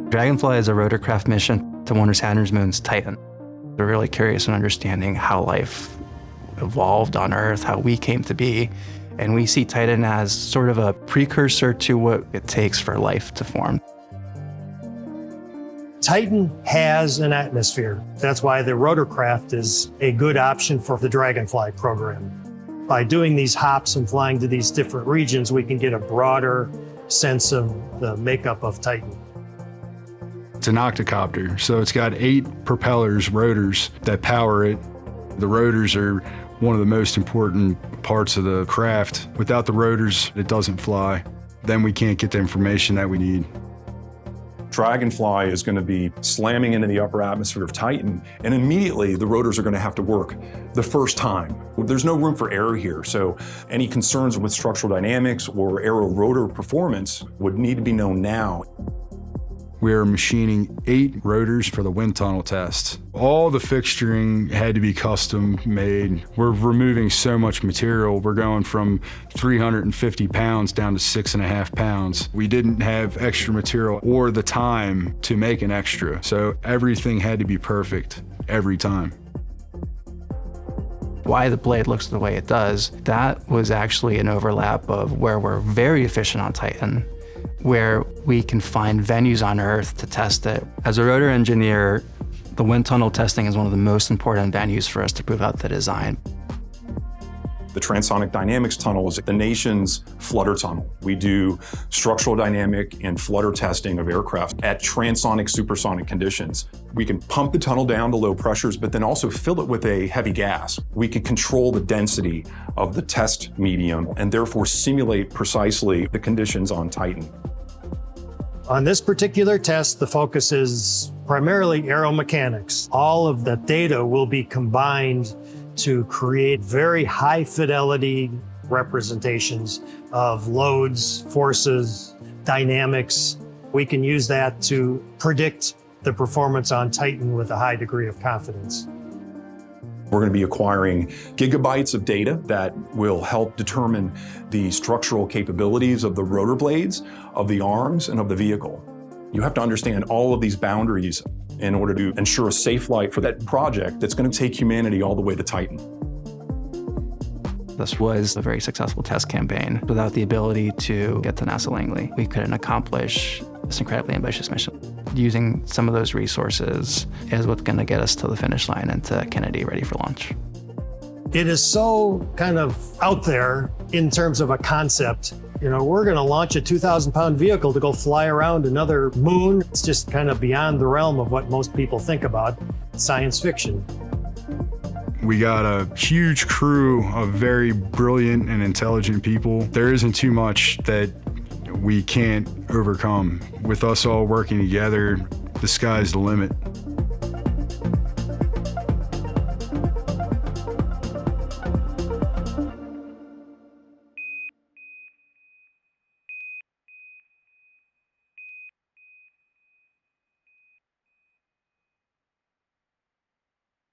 Dragonfly is a rotorcraft mission to one of Saturn's moons, Titan. We're really curious in understanding how life evolved on Earth, how we came to be, and we see Titan as sort of a precursor to what it takes for life to form. Titan has an atmosphere. That's why the rotorcraft is a good option for the Dragonfly program. By doing these hops and flying to these different regions, we can get a broader sense of the makeup of Titan. It's an octocopter, so it's got 8 propellers, rotors, that power it. The rotors are one of the most important parts of the craft. Without the rotors, it doesn't fly. Then we can't get the information that we need. Dragonfly is going to be slamming into the upper atmosphere of Titan, and immediately the rotors are going to have to work the first time. There's no room for error here, so any concerns with structural dynamics or aero-rotor performance would need to be known now. We're machining 8 rotors for the wind tunnel test. All the fixturing had to be custom made. We're removing so much material. We're going from 350 pounds down to 6.5 pounds. We didn't have extra material or the time to make an extra, so everything had to be perfect every time. Why the blade looks the way it does, that was actually an overlap of where we're very efficient on Titan, where we can find venues on Earth to test it. As a rotor engineer, the wind tunnel testing is one of the most important venues for us to prove out the design. The Transonic Dynamics Tunnel is the nation's flutter tunnel. We do structural dynamic and flutter testing of aircraft at transonic, supersonic conditions. We can pump the tunnel down to low pressures, but then also fill it with a heavy gas. We can control the density of the test medium and therefore simulate precisely the conditions on Titan. On this particular test, the focus is primarily aeromechanics. All of the data will be combined to create very high fidelity representations of loads, forces, dynamics. We can use that to predict the performance on Titan with a high degree of confidence. We're going to be acquiring gigabytes of data that will help determine the structural capabilities of the rotor blades, of the arms, and of the vehicle. You have to understand all of these boundaries in order to ensure a safe flight for that project that's going to take humanity all the way to Titan. This was a very successful test campaign. Without the ability to get to NASA Langley, we couldn't accomplish this incredibly ambitious mission. Using some of those resources is what's going to get us to the finish line and to Kennedy ready for launch. It is so kind of out there in terms of a concept. You know, we're going to launch a 2,000-pound vehicle to go fly around another moon. It's just kind of beyond the realm of what most people think about science fiction. We got a huge crew of very brilliant and intelligent people. There isn't too much that we can't overcome. With us all working together, the sky's the limit.